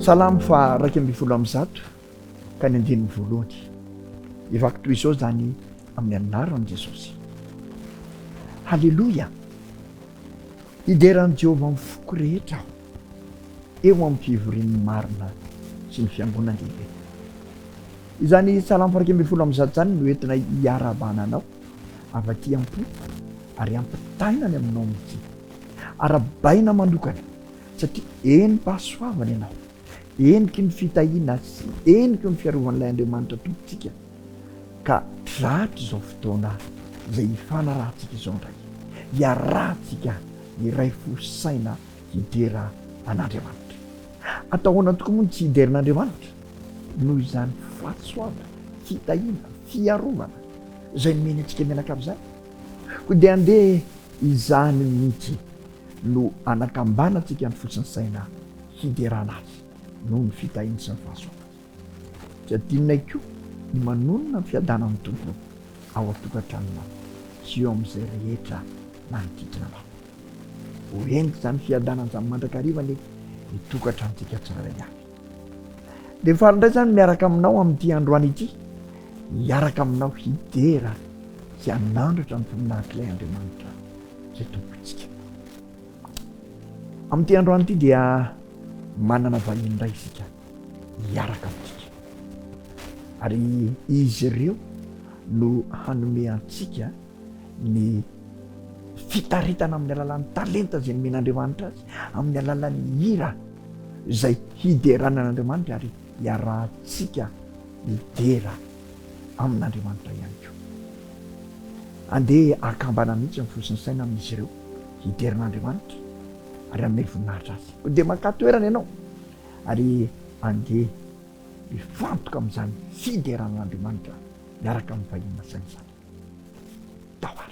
salamo fa raika amby folo amby zato ka ny andininy voalohany efaky toy izao zany amin'ny anaran'i Jesosy. Halleloia, hideran'i Jehovah amin'ny foko rehetra aho eo amin'ny fivorian'ny marina sy ny fiangonana lehibe. Izany salamo fa raika amby folo amby zato zany no entina hiarabananao avaty ampo ary ampitainany aminao mihitsy, arabaina manokana satria enim-pahasoavana ianao, eniky ny fitahiana sy eniky ny fiarovan'ilay Andriamanitra tompontsika ka tratra izao fotoana izay hifanarahantsika izao ndray, hiarahantsika ny ray fosaina hidera an'Andriamanitra. Atahoana tokoa moa tsy hideran'Andriamanitra noho izany fahasoavana, fitahiana, fiarovana izay nomeny antsika menaka amin'izany. Koa dia andeha izany mihitsy no anakambanantsika ny fosiny saina hiderana azy noho ny fitahiana sy ny fahasoavana. Tsy adinonay koa ny manonona ny fiadanan'ny tompony ao an-tokantranonao sy eo amin'izay rehetra manodidina anao. Ho enty zany fiadanana izany mandrakariva ny tokantranontsika tsirairay avy. Dia faly indray zany miaraka aminao amin'ity androany ity, miaraka aminao hidera sy hanandratra ny voninahitrilay Andriamanitra izay tompontsika. Amin'ity androany ity dia manana vahiny indray isika hiaraka amintsika, ary izy ireo no hanome antsika ny fitaritana amin'ny alalan'ny talenta izay nomen'Andriamanitra azy, amin'ny alalan'ny hira izay hideranan'Andriamanitra ary hiarahantsika hidera amin'Andriamanitra ihany koa. Andeha akambana mihitsy ny fosiny saina amin'izy ireo hideran'Andriamanitra ary amin'ny voninahitra azy. Dia maka-toerana ianao ary andeha mifantoka amin'izany fideran'Andriamanitra miaraka amin'ny vahiny saina izany. Tawary.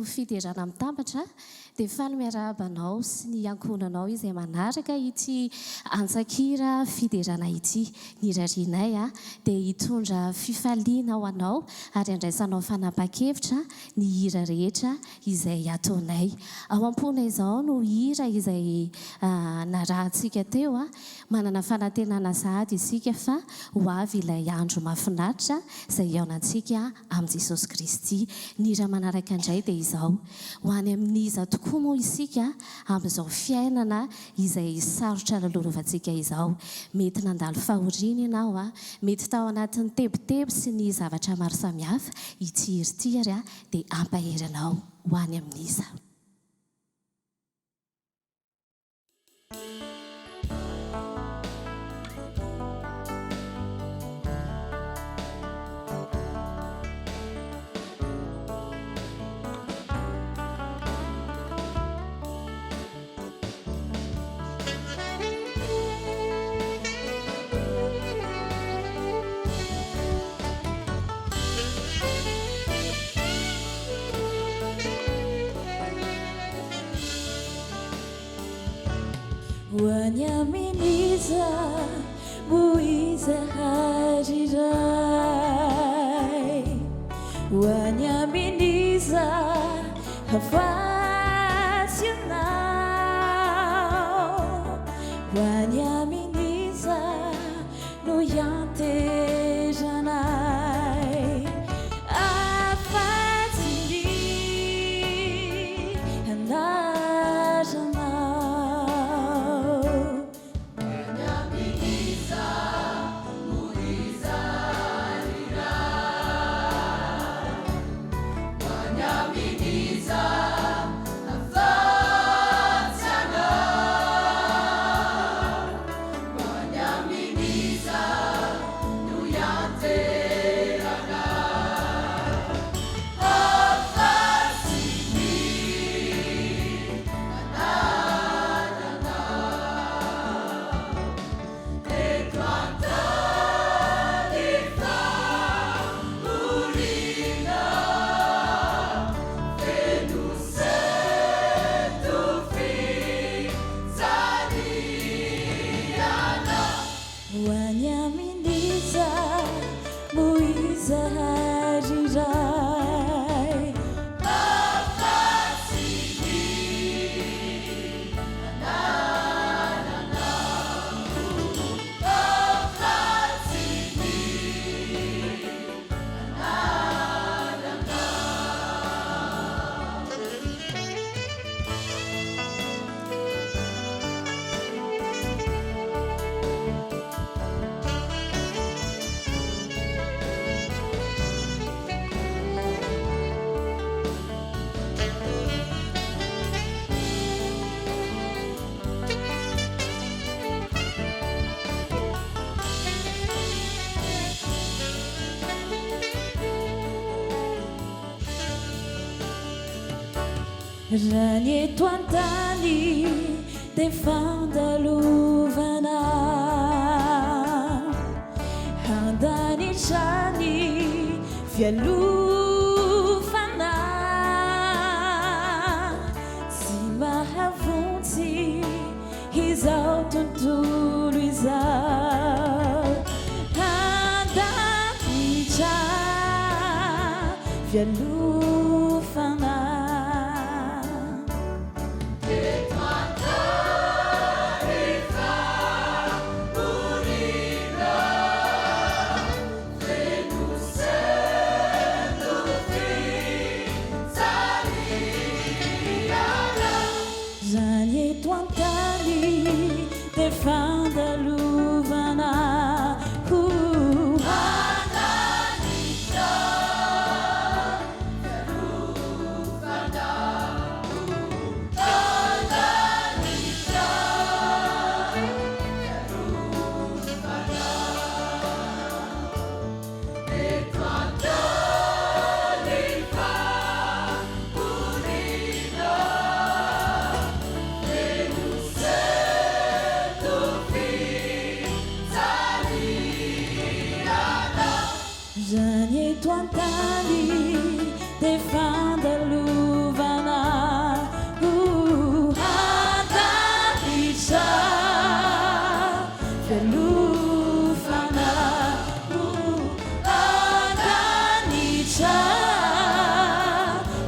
fiderana mitambatra dia fa ny miarabanao sy ny ankonanao izay manaraka ity antsakira fiderana ity ny rarianay dia hitondra fifaliana ho anao ary andraisanao fanapa-kevitra ny hira rehetra izay ataonay ao am-pona izao no hira izay narahantsika teo manana fanantenana sahady isika fa ho avy ilay andro mahafinaritra izay aonantsika amin'i Jesosy Kristy. Ny raha manaraka indray dia izao ho any amin'iza tokoa moa isika amin'izao fiainana izay sarotra lalorovantsika izao. Mety nandalo fahoriana ianao mety tao anatin'ny tebotebo sy ny zavatra maro samihafa ity hiri-ty dia ampaheranao ho any amin'iza. Wanyaminiza muiza harirai Wanyaminiza hafasionao Wanyaminiza no yantejanai afatini anajanai Ranieto antany dia fandalovana handanitrany fialofana tsy mahavontsy izao tontolo izao handanitra fialofana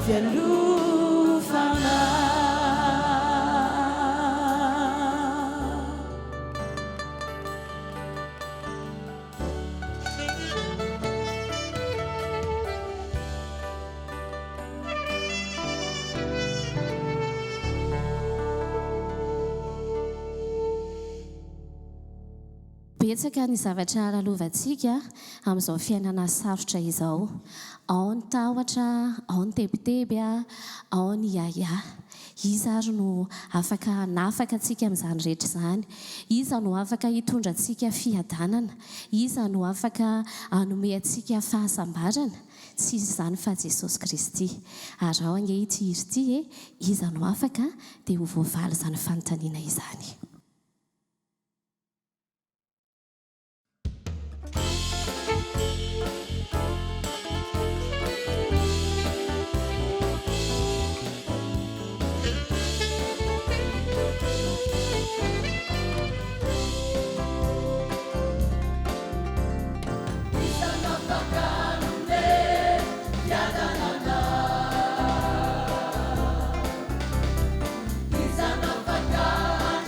fialofana betsaka ny zavatra lalovantsika amin'izao fiainana sarotra izao. Ao ny tahotra, ao ny tebiteby, ao ny yaya. Iza ary no afaka nafaka antsika amin'izany rehetra izany? Iza no afaka hitondra antsika fiadanana? Iza no afaka hanome antsika fahasambarana? Tsy izy izany fa Jesosy Kristy. Ary ao ange ity iry ity, iza no afaka dia ho voavaly izany fanontaniana izany.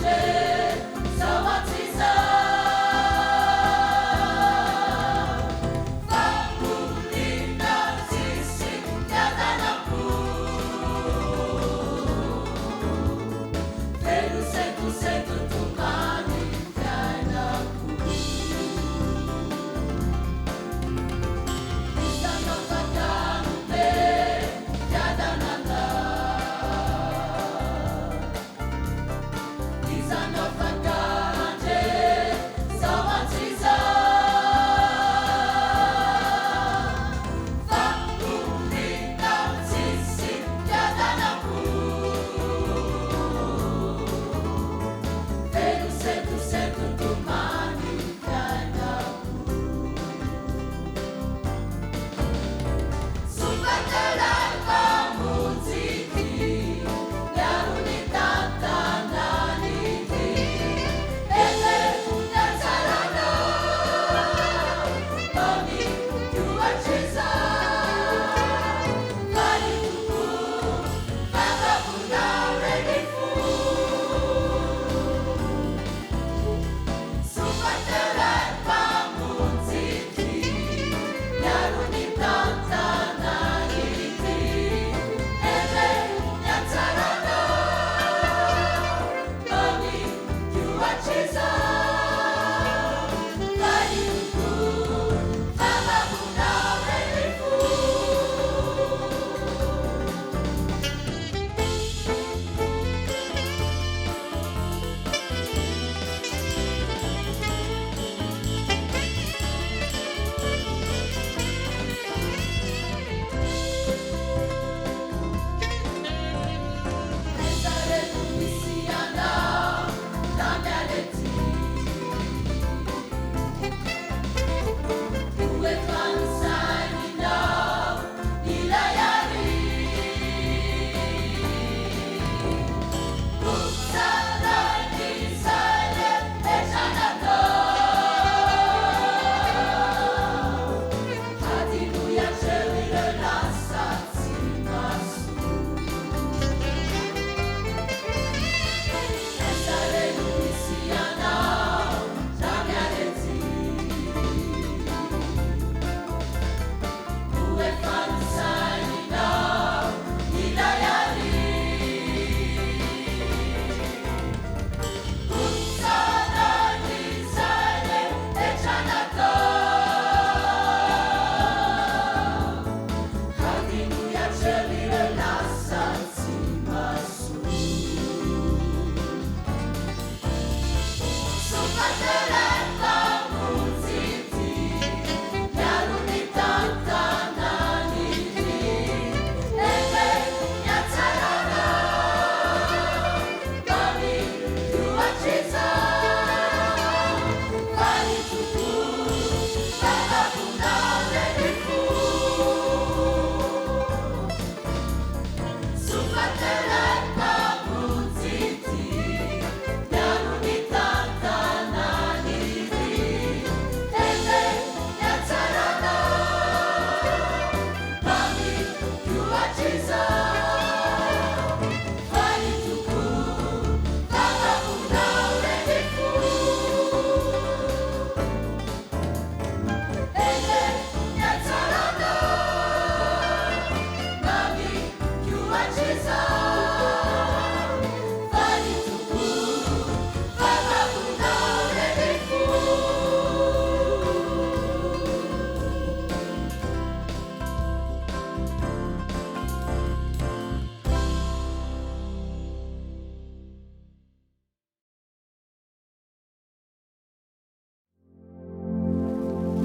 Yeah.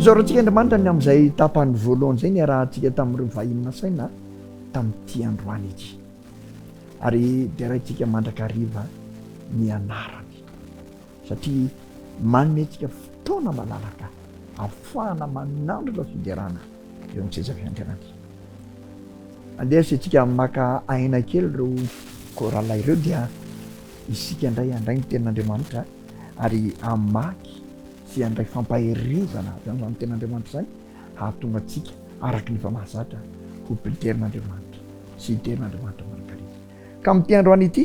zorantsika andriamanitra ny amin'izay tapany voalohany zay ny arahantsika tamin'ireo vahinina saina tamin'ity androany ity ary dia rahantsika mandrakariva ny anarany satria manonetsika fotoana malalaka ahafahana manandro la fiderana eo amin'ny sezafiantenany andeha setsika maka aina kely ireo korala ireo dia isika indray andray ny tenin'andriamanitra ary amaky sy andray fampaherizana avy amin'ny tenin'andriamanitra zany hahatonga atsika araky ny famahazatra ho mpiterin'andriamanitra sy terin'andriamanitra manakariva ka amin'ity androany ity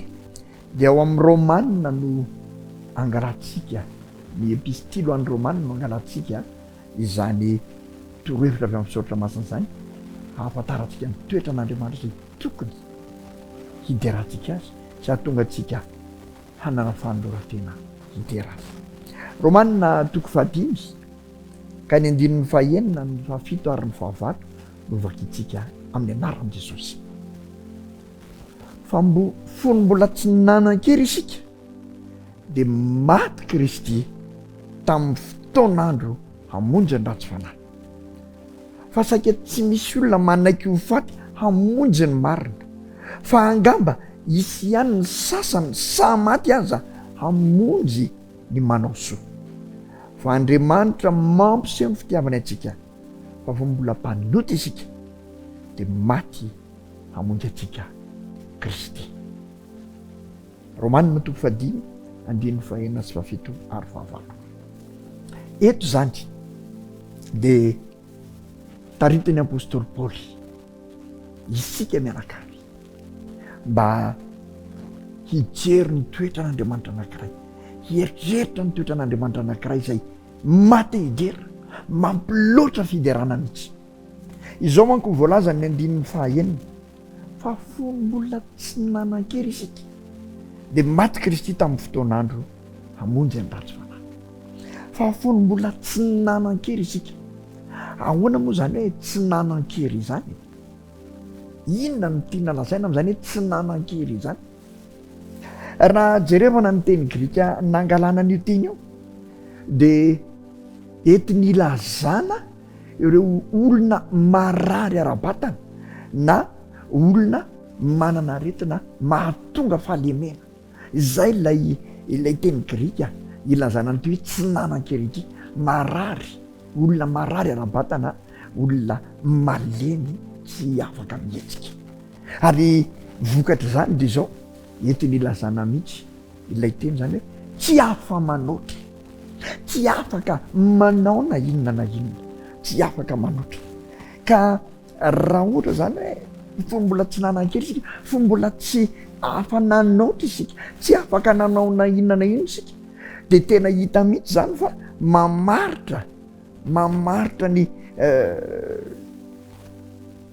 dia ao amin'ny romanina no angalatsika ny epistilo an'ny romanina no angalatsika izany torohevitra avy amin'ny fisaoratra masina zany hahafantaratsika ny toetran'andriamanitra zay tokony hideratsika azy sy hahatonga atsika hanana fanolora-tena hiderazy romanina toko 5 ka ny 9 ny 7 ary ny 8 novakitsika amin'ny anaran'i Jesosy fa fony mbola tsy nanan-kery isika dia maty Kristy tamin'ny fotoanandro hamonjy ny ratsy fanahy fa saika tsy misy olona manaiky ho faty hamonjy ny marina fa angamba isy ihany ny sasany sa maty aza hamonjy ny manao soa fa Andriamanitra mampiseho ny fitiavany atsika fa mbola mpanoty isika dia maty hamonjy atsika Kristy romanina toko 5 andiny 1 sy 7 ary 8 eto zany dia taritany apôstôly Paoly isika mianakavy mba hijery ny toetran'Andriamanitra anankiray hieritreritra ny toetran'Andriamanitra anankiray izay maty hidera mampiloatra fiderana mihitsy izao manko voalaza ny 9 fa fony mbola tsy nanan-kery isika dia maty Kristy tamin'ny fotoanandro hamonjy ny ratsy fanahy fa fony mbola tsy nanan-kery isika ahoana moa zany hoe tsy nanan-kery zany inona no tiana lazaina amin'izany hoe tsy nanan-kery zany raha jerevana ny teny grika nangalana an'io teny io dia entiny ilazana ireo olona marary ara-batana na olona manana aretina mahatonga fahalemena izay ilay teny grika ilazana nyity hoe tsy nanan-kery ity marary olona marary ara-batana olona malemy tsy afaka mihetsika ary vokatra zany dia zao entiny ilazana mihitsy ilay teny zany hoe tsy afa manoatra tsy afaka manao na inona tsy afaka manoatra ka raha ohatra zany hoe fony mbola tsy nanan-kery isika fony mbola tsy afa nanoatra isika tsy afaka nanao na inona isika dia tena hita mihitsy zany fa mamaritra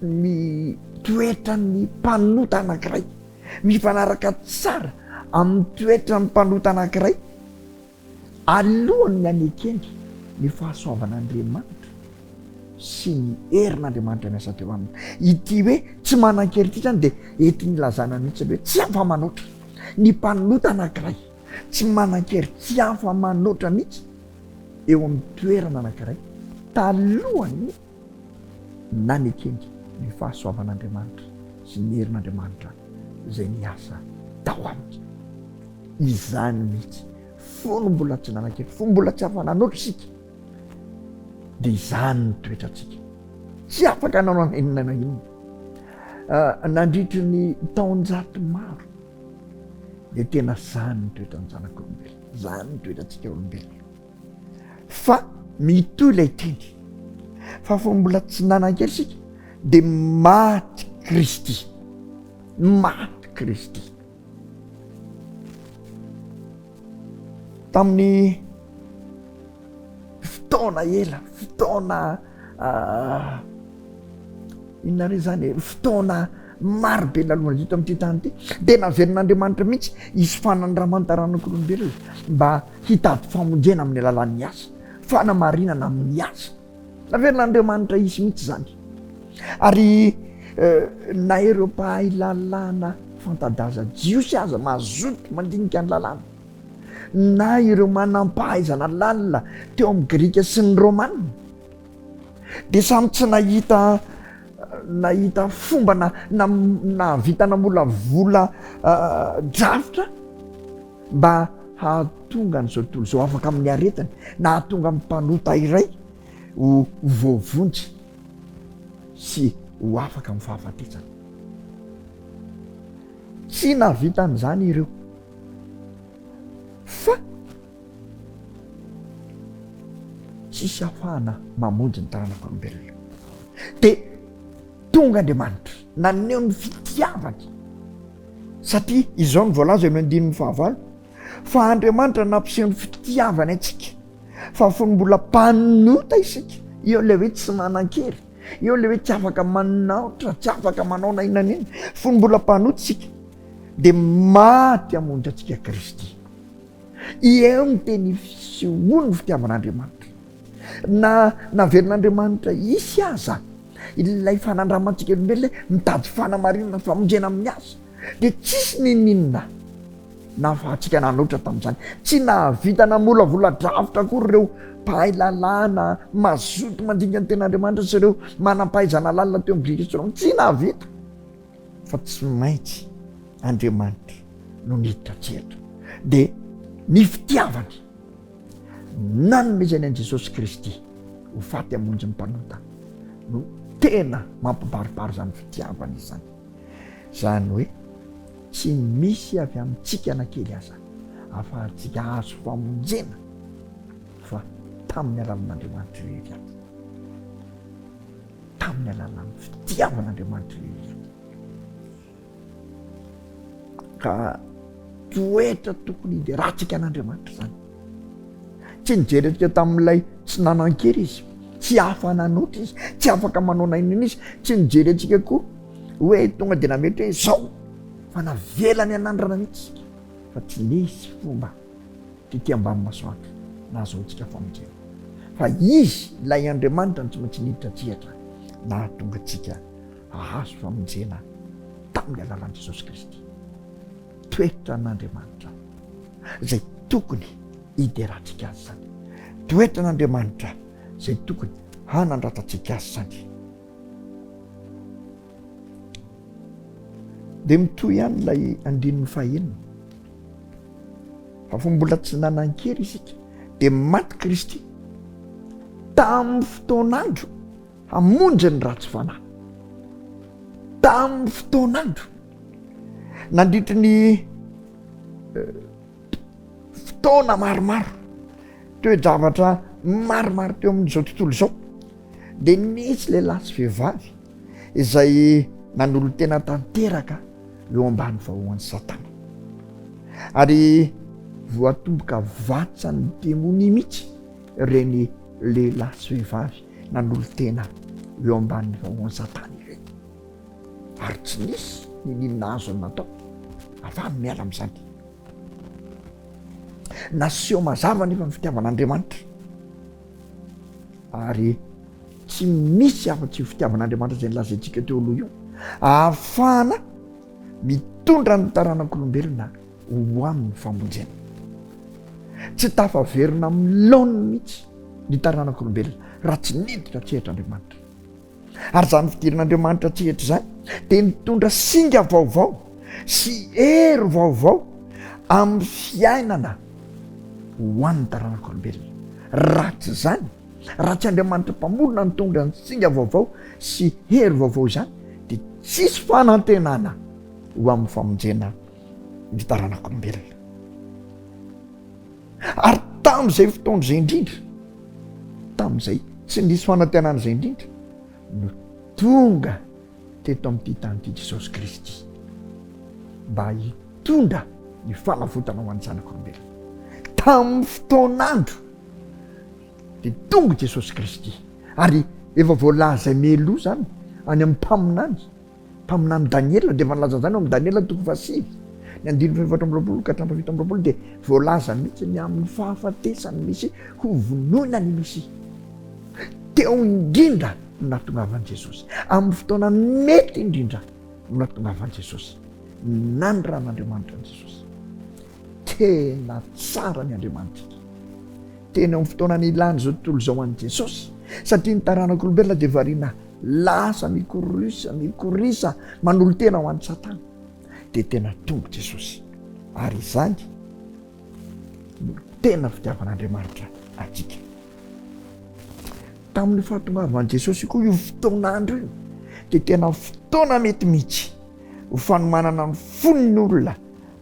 ny toetra ny mpanota anankiray mifanaraka tsara amin'ny toetra ny mpanota anankiray alohany ny anekeny ny fahasoavan'Andriamanitra sy ny herin'Andriamanitra miasa teo aminy ity hoe tsy manan-kery ity zany dia entiny ilazana mihitsy hoe tsy afa manoatra ny mpanota anankiray tsy manan-kery tsy afa manoatra mihitsy eo amin'ny toerana anankiray talohany nanekeny ny fahasoavan'Andriamanitra sy ny herin'Andriamanitra zay niasa tao aminy izany mihitsy fony mbola tsy nanan-kery fony mbola tsy afa nanoatra isika dia izany ny toetratsika tsy afaka nanao inona nandritry ny taon-jato maro dia tena zany ny toetrany zanak'olombelona zany ny toetratsika olombelona fa mitoy ilay teny fa fony mbola tsy nanan-kery isika dia maty Kristy tamin'ny fotoana ela fotoana inona re zany fotoana maro be lalohana dito amin'ity tany ity dia naverin'Andriamanitra mihitsy isy fanandramantaranak'olombelona mba hitady famonjena amin'ny alalan'ny asa fanamarinana amin'ny asa naverin'Andriamanitra isy mihitsy zany ary na ireo mpahay lalàna fantadaza jiosy aza mazoto mandinika ny lalàna na ireo manampahaizana lalina teo amin'ny grika sy ny romanina dia samy tsy nahita fomba na vitanambola vola drafitra mba hahatonga n'izao tontolo zao afaka amin'ny aretany na hahatonga amin'ny mpanota iray ho voavonjy sy ho afaka amin'ny fahafatesana. Tsy navitan'izany ireo fa tsisy hafahana mamonjy ny taranak'olombelona dia tonga Andriamanitra naneho ny fitiavany satria izao ny voalaza eny andininy fahavalo fa Andriamanitra nampiseho ny fitiavany atsika fa fony mbola mpanota isika eo le hoe tsy manan-kery eo le hoe tsy afaka manaotra tsy afaka manao na inona nina fony mbola mpanota isika dia maty hamonjy atsika Kristy. Eo ny teny fisehoany ny fitiavan'Andriamanitra na naverin'Andriamanitra isy aza ilay fanandramantsika olombelona mitady fanamarinana famonjena amin'ny asa dia tsisy nininona na fahatsika nanoatra tamin'izany tsy nahavita namolavola drafitra akory ireo mpahay lalàna mazoto mandinga ny ten'Andriamanitra sy ireo manam-pahaizana lalina teo amin'ny Kristy tsy nahavita fa tsy maintsy Andriamanitra no niditra tsehatra dia ny fitiavany nanomezany an' Jesosy Kristy ho faty hamonjy ny mpanota no tena mampibaribary zany fitiavany izany. Zany hoe tsy misy avy amintsika anakely aza afahantsika azo famonjena fa tamin'ny alalan'Andriamanitra io ihany, tamin'ny alalan'ny fitiavan'Andriamanitra io ihany. Ka toetra tokony hideratsika an'Andriamanitra zany tsy nijery atsika tamin'ilay tsy nanan-kery izy, tsy afa nanoatra izy, tsy afaka manao na inona izy, tsy nijery atsika koa hoe tonga dia nametry hoe zao fa navelany anandrana mihitsy fa tsy nisy fomba tety ambany masoandro na azahoantsika famonjena fa izy ilay Andriamanitra ny tsy maintsy niditra tsehatra na hahatonga atsika ahazo famonjena tamin'ny alalan'i Jesosy Kristy. Toetra an'Andriamanitra zay tokony hideratsika azy zany, toetra an'Andriamanitra zay tokony hanandratatsika azy zany. Dia mitoy ihany ilay andininy fahaenina fa mbola tsy nanan-kery isika dia maty Kristy tamin'ny fotoan'andro hamonjy ny ratsy fanahy, tamin'ny fotoan'andro nandritry ny fotoana maromaro toe-javatra maromaro teo amin'izao tontolo izao dia nisy lehilahy sy vehivavy izay nanolo tena tanteraka eo ambany vahoan'ny Satana ary voatomboka vatsany demony mihitsy ireny lehilahy sy vehivavy nanolo tena eo ambany vahoan'ny Satana ireny ary tsy nisy ninona azo ny natao avany miala amin'izany. Naseho mazava nefa ny fitiavan'Andriamanitra ary tsy misy afa-tsy fitiavan'Andriamanitra zay nilazaintsika teo aloha io ahafahana mitondra ny taranak'olombelona ho amin'ny famonjena. Tsy tafaverina amin'ny laoniny mihitsy ny taranak'olombelona raha tsy niditra tsehatr'Andriamanitra ary zany fidiran'Andriamanitra tsehatra zany dia nitondra singa vaovao sy hery vaovao amin'ny fiainana ho an'ny taranak'olombelona. Raha tsy zany, raha tsy Andriamanitra mpamolona nitondra ny singa vaovao sy hery vaovao zany dia tsisy fanantenana ho amin'ny famonjena ny taranak'olombelona. Ary tamin'izay fotoana izay indrindra, tamin'izay tsy nisy fanantenana izay indrindra no tonga teto amin'ity tany ity Jesosy Kristy mba hitondra ny fanavotana ho an'ny zanak'olombelona. Tamin'ny fotoan'andro dia tonga Jesosy Kristy ary efa voalaza meloa zany any amin'ny mpaminany Daniela dia efa nilaza zany eo amin'ny Daniela 7 ny 7 ka 7 dia voalaza mihitsy ny amin'ny fahafatesany misy ho vonoina ny misy teo indrindra no nahatongavan'i Jesosy amin'ny fotoana mety indrindra no nahatongavan'i Jesosy nandran'Andriamanitra ny Jesosy. Tena tsara ny Andriamanitra, tena amin'ny fotoana ny ilany zao tontolo izao an'i Jesosy satria ny taranak'olombelona dia variana lasa mikorisa manolo tena ho an'ny satana dia tena tonga Jesosy ary izany no tena fitiavan'Andriamanitra atsika. Tamin'ny fahatongavan'i Jesosy koa io fotoan'andro io dia tena fotoana mety mihitsy ho fanomanana ny fon'ny olona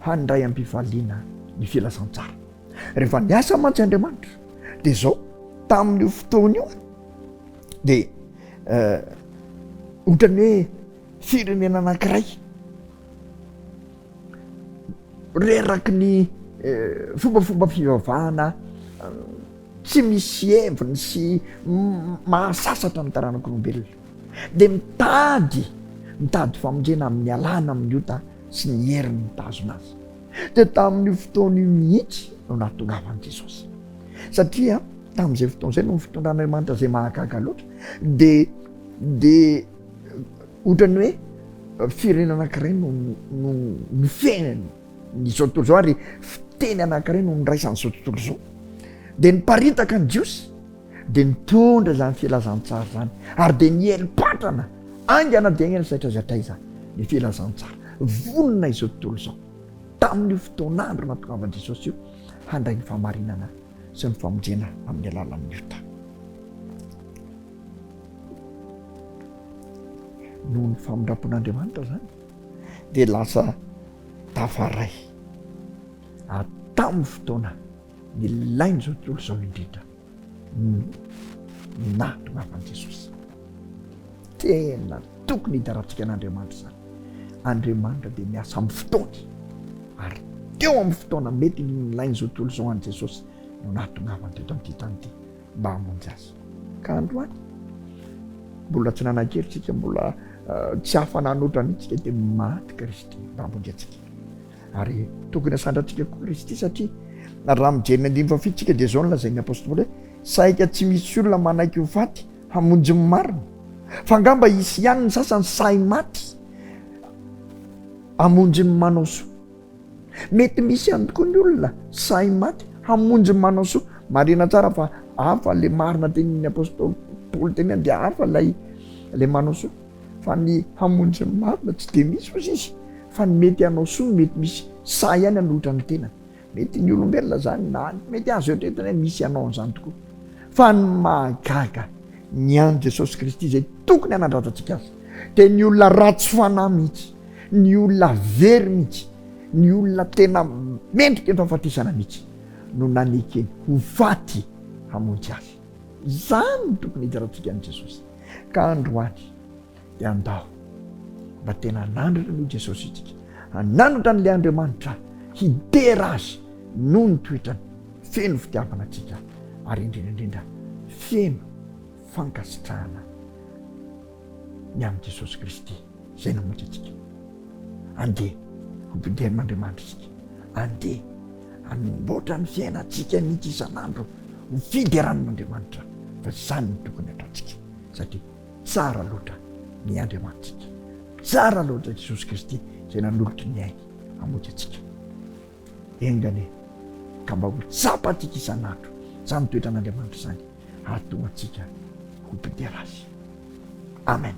handray am-pifaliana ny filazantsara. Rehefa niasa mantsy Andriamanitra dia zao tamin'io fotoana io dia ohatrany hoe firenena anankiray reraky ny fombafomba fivavahana tsy misy heviny sy mahasasatra ny taranak'olombelona dia mitady famonjena amin'ny alàna amin'ny ota sy ny heriny mitazona azy. Dia tamin'io fotoana io mihitsy no nahatongavan'i Jesosy, satria tamin'izay fotoana izay no fitondran'Andriamanitra izay mahagaga loatra dia ohatrany hoe firenena anankiray no fenany izao tontolo izao ary fiteny anankiray no niraisan'izao tontolo izao. Dia niparitaka ny Jiosy dia nitondra izany filazantsara zany ary dia nielipatrana aingana dia aingana saitrazataiza ny filazantsara vonona izao tontolo izao. Tamin'io fotoan'andro nahatongavan'i Jesosy io handray ny fahamarinana sy ny famonjena amin'ny alalan'ny ota. Noho ny famindrapon'Andriamanitra zany dia lasa tafaray tamin'ny fotoana nilainy izao tontolo izao indrindra nahatongavan'i Jesosy. Tena tokony hitaratsika an'Andriamanitra zany. Andriamanitra dia miasa amin'ny fotoany ary teo amin'ny fotoana mety nilainy izao tontolo izao an'i Jesosy no nahatongavany teto amin'ity tany ity mba hamonjy azy. Ka androany mbola tsy nanan-keritsika, mbola tsy hafananotra anitsika dia maty Kristy mba hamonjy atsika ary tokony hasandratsika koa Kristy satria raha mijerina 5:7 dia zao nolazain'ny apôstôly hoe saika tsy misy olona manaiky ho faty hamonjy ny marina fa angamba isy ihany ny sasany say maty hamonjy ny manao soa. Mety misy ihany tokoa ny olona say maty hamonjy ny manao soa. Marina tsara fa hafa le marina tenin'ny apôstôly Paoly teny dia hafa le manao soa fa ny hamonjy ny marina tsy dia misy ozy izy fa ny mety hanao soa mety misy say ihany hanolotra ny tenany. Mety ny olombelona zany na mety azo eotetany misy hanao an'izany tokoa fa ny mahagaga ny any Jesosy Kristy zay tokony hanandratantsika azy dia ny olona ratsy fanahy mihitsy, ny olona very mihitsy, ny olona tena mendrika eto afatisana mihitsy no nanekeny ho faty hamonjy azy. Zany tokony hitaratsika an'i Jesosy. Ka androany dia andao mba tena hanandratra noho Jesosy itsika, hanandratra n'ilay Andriamanitra hidera azy noho ny toetrany feno fitiavana atsika ary indrindraindrindra feno fankasitrahana ny amin'ny Jesosy Kristy izay namonjy atsika. Andeha hopidirin'Andriamanitra isika, andeha hanomboatra ny fiainantsika mihitsy isan'andro ho fideran'Andriamanitra fa izany no tokony ataontsika satria tsara loatra ny Andriamanitsika, tsara loatra Jesosy Kristy izay nanolotra ny ainy hamonjy atsika. Engane ka mba ho tsapa atsika isan'andro izany toetran'Andriamanitra izany hahatonga atsika ho pidera azy. Amen.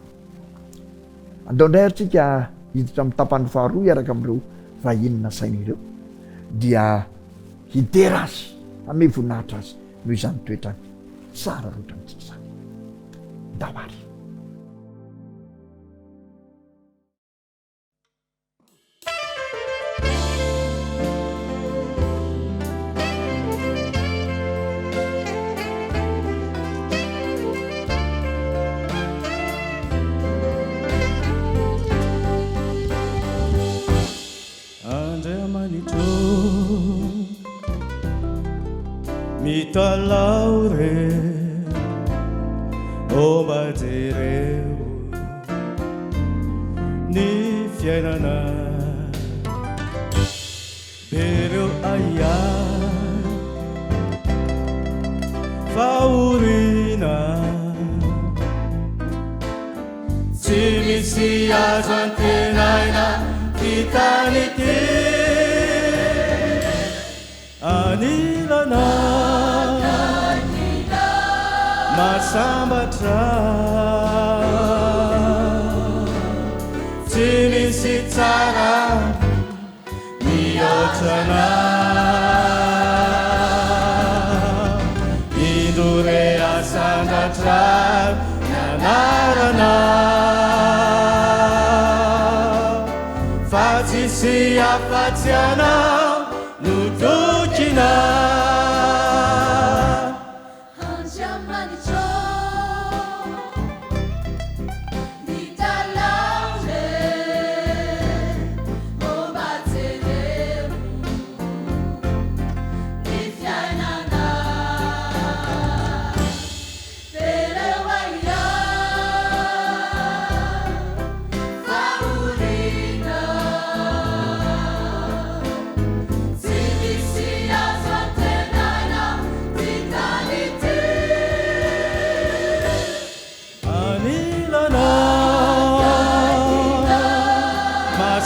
Andao indray atsika hiditra amin'ny tapany faharoa iaraka amin'ireo vahinina saina ireo dia hidera azy ame voninahitra azy noho izany toetrany tsara loatra amintsika izany. Davary. Mitalaure o batereu ni fianana pero aya faurina simisi ajantenaina kitaniti anilana masambatra tsy misy tsara mihoatrana indore asandatra mianarana fa tsisy afatsy anao no tokina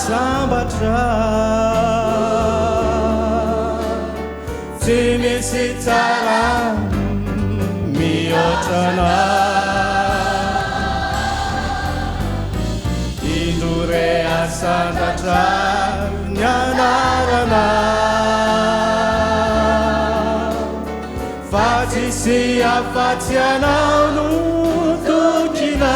sambatra tsy misy tsara mihoatrana indore asandatra nianarana fa tsisy afatsy anao no tokina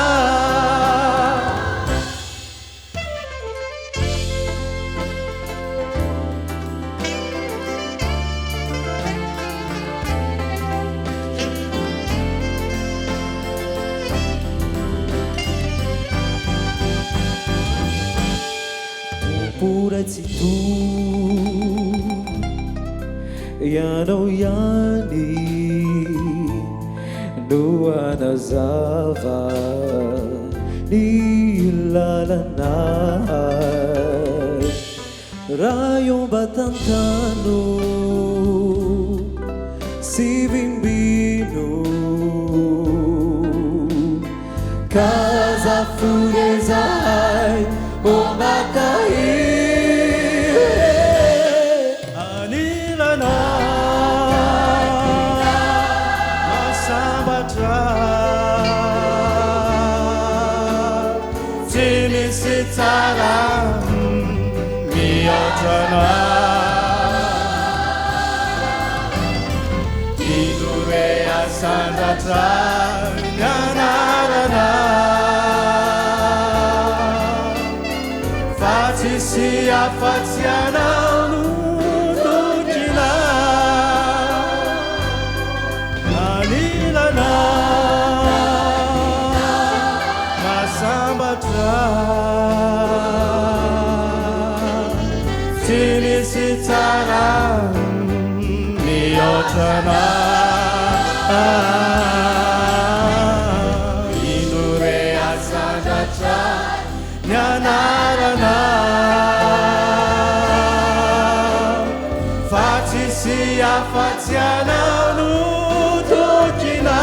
puratsy to ianao ihany no anazava ny lalanahy raha iomba tantano sy vimbino kazafurezahay ombakahi tsara mihoatrana indore asandatra nianarana fa tsisy afatsy anao no tokina anilana masambatra tsy misy tsara mihoatrana indore asandatra nianarana fa tsisy afatsy anao no tokina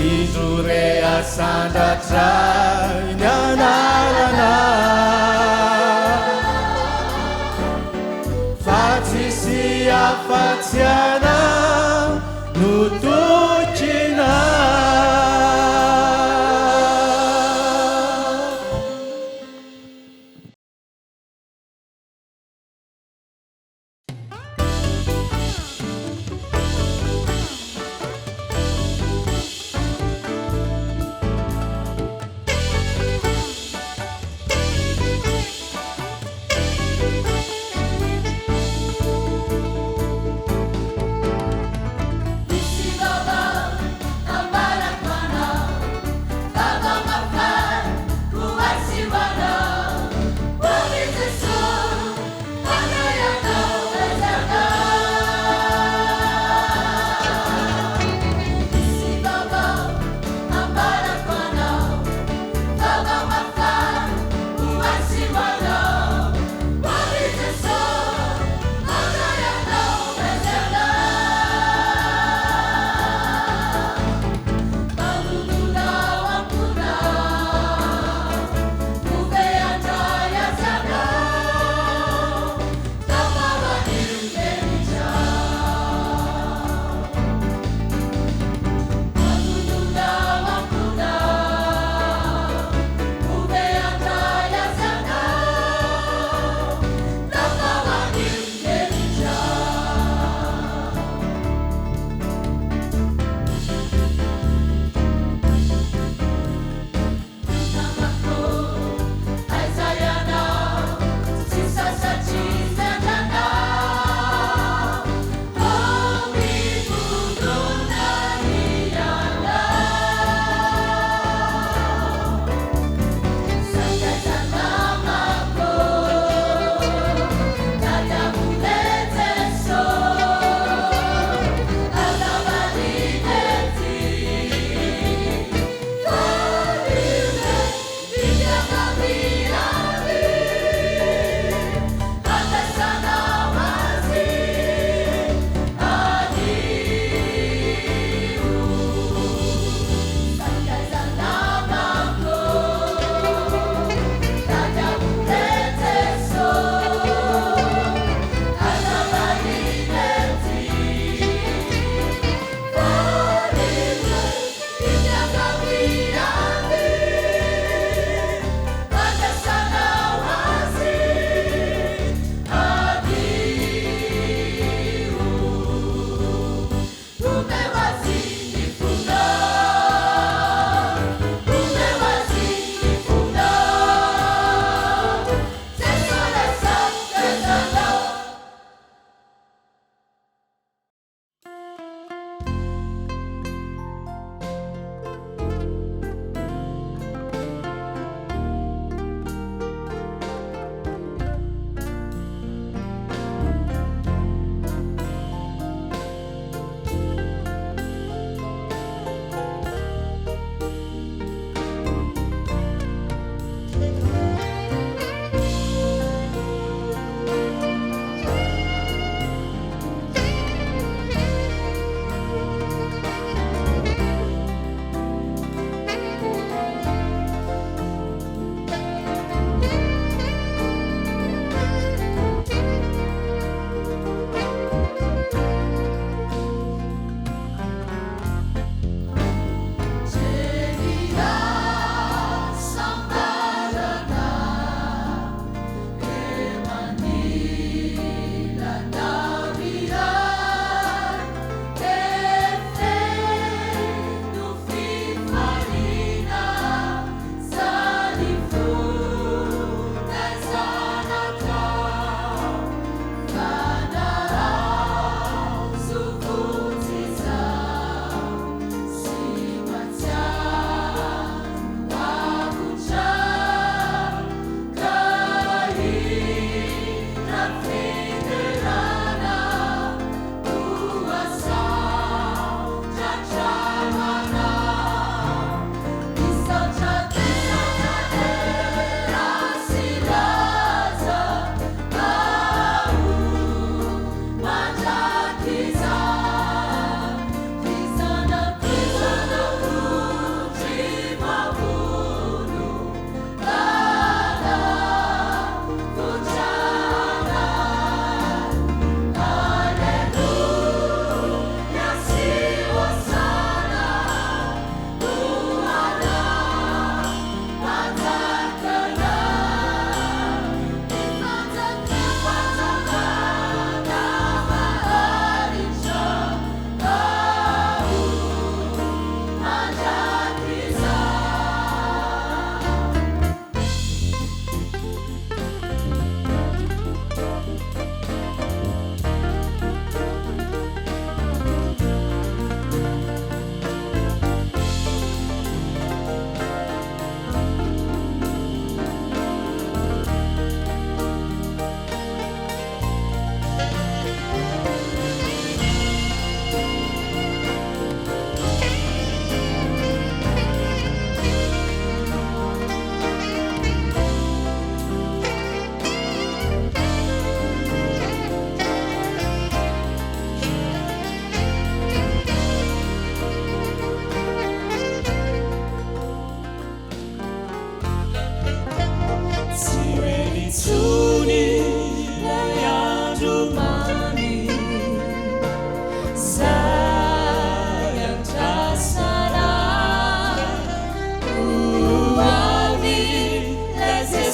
indore asandatra nianarana fa tsisy afatsy anao no tokina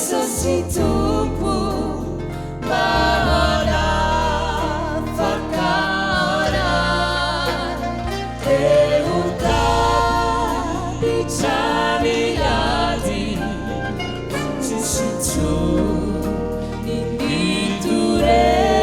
Jesús tupo para fakara Euta bichani yadi Tusitu initure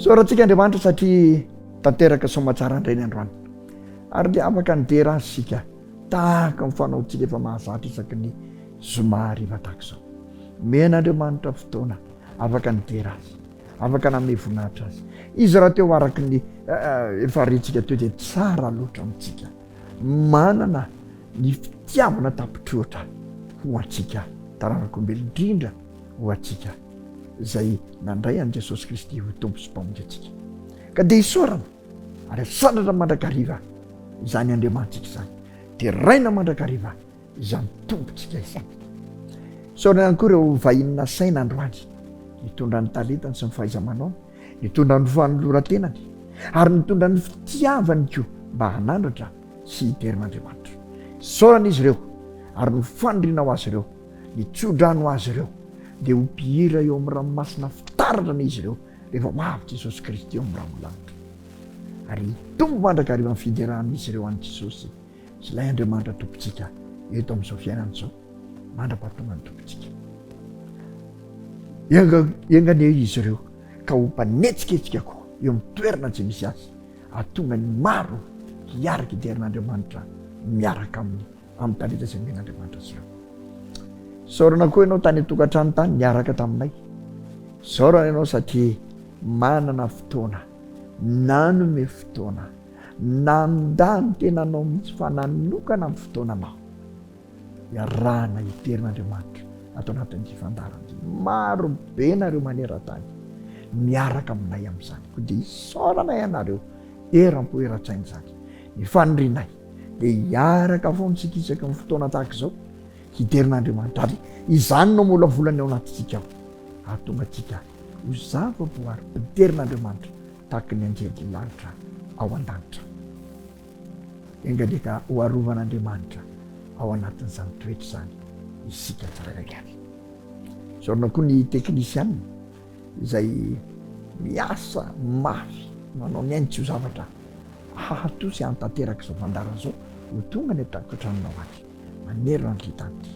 soratsika Andriamanitra satria tanteraka somatsara andray ny androany ary dia afaka nidera sika tahaka mifanaontsika efa mahazatra isaky ny zoma hariva tahaka izao men'Andriamanitra fotoana afaka nidera azy afaka nanome voninahitra azy izy raha teo araky ny efa ritsika teo dia tsara loatra amintsika manana ny fitiavana tapitroatra ho antsika taranakombely indrindra ho antsika izay nandray an' Jesosy Kristy ho tompo sy mpamonjy antsika ka dia isorana ary sandratra mandrakariva izany Andriamantsika izany dia raina mandrakariva izany tompontsika izany sorana ihany koa ireo vahinona saina androany nitondra ny talentany sy ny fahaiza-manao nitondra ny fanoloran-tenany ary nitondra ny fitiavany koa mba hanandratra sy hiterin'Andriamanitra sorana izy ireo ary nifandrina ho azy ireo nitsodrano ho azy ireo dia ho mpihira eo amin'ny ranomasina fitaratra ny izy ireo rehefa mavy Jesosy Kristy eo amin'ny ranolanitra ary tombo mandrakariva ny fiderahan'izy ireo an'i Jesosy sy ilay Andriamanitra tompontsika eto amin'izao fiainana izao mandra-pahatonga ny tompontsika engany eo izy ireo ka ho mpanetsiketsika koa eo amin'ny toerana izay misy azy ahatonga ny maro hiaraka hiderin'Andriamanitra miaraka amin'ny talenta izay men'Andriamanitra azy ireo saorana koa ianao tany tokantrano tany niaraka taminay saorana ianao satria manana fotoana nanome fotoana nandany tenanao mihitsy fa nanokana amin'ny fotoananao iarahana hiterin'Andriamanitra atao anatin'ity fandarana maro be nareo maneran-tany miaraka aminay amin'izany koa dia isaorana ianareo eram-po eran-tsaina izany nifanondrinay dia hiaraka foantsika isaka amin'ny fotoana tahaka izao hiterin'Andriamanitra ary izany no molavolany ao anatintsika ao ahatonga antsika ho zava-boary piterin'Andriamanitra tahaka ny anjery-lanitra ao an-danitra engadeka ho arovan'Andriamanitra ao anatin'izany toetra izany isika tsirairay avy saorana koa ny teknisiana izay miasa mafy manao ny ainy tsy ho zavatra hahatosy hantanteraka izao fandarana izao ho tonga ny takatranonao azy manerina ny litanyty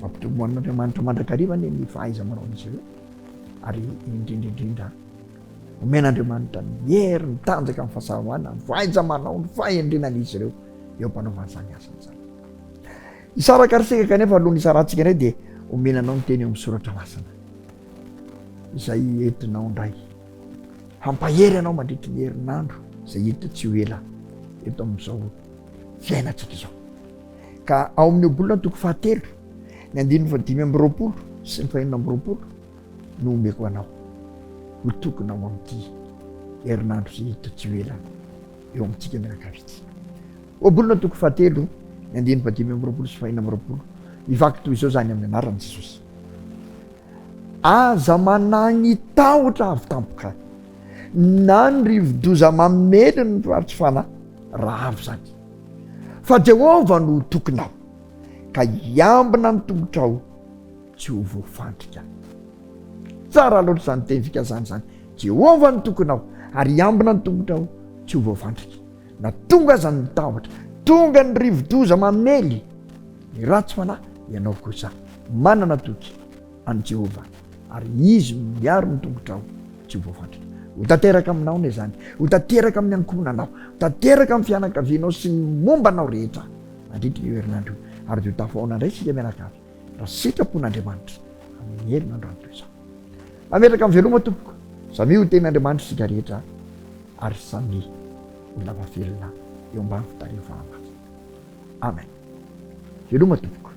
mampitomboan'Andriamanitra mandrakarivany ny fahaiza-manao izy ireo ary indrindraindrindra omen'Andriamanitra ny hery ny tanjaka amin'ny fahasalamana ny fahaiza-manao ny fahendrenan'izy ireo eo mpanaovana izany asan'izany isaraka riseka kanefa alohan'ny isarantsika indray dia omenanao ny teny eo amin'ny soratra masina izay entinao ndray hampahery anao mandritra ny herinandro zay hita tsy ho ela eto amin'izao fiainantsika izao. Ka ao amin'ny obolona toko 7 ny 520 sy ny 520 no omeko anao ho tokonao amin'ity herinandro zay hita tsy ho ela eo amintsika mianakavitsy. Obolona toko 7 ny 520 sy 520 mivaky toy izao zany amin'ny anaran'i Jesosy. Aza managny tahotra avy tampoka na ny rivo-doza mamely ny ratsy fanahy raha avy zany, fa Jehova no tokonao ka iambina ny tongotrao tsy ho voafandrika. Tsara loatra zany teny fikazany zany, Jehova no tokonao ary iambina ny tongotrao tsy ho voafandrika. Na tonga aza ny tahotra, tonga ny rivo-doza mamely ny ratsy fanahy, ianao kosa manana toky any Jehova ary izy miaro ny tongotrao tsy ho voafandrika. Ho tanteraka aminao ne zany, ho tanteraka amin'ny ankohonanao, ho tanteraka amin'ny fianakavianao sy ny mombanao rehetra mandritra io herinandro io. Ary dia tafoana indray sika mianakavy raha sitrapon'Andriamanitra amin'ny herinandro any toy izao. Ametraka amin'ny veloma tompoko, samy ho ten'Andriamanitra sika rehetra ary samy olona mahavelona eo ambany fitariana fahamasina. Amen. Veloma tompoko.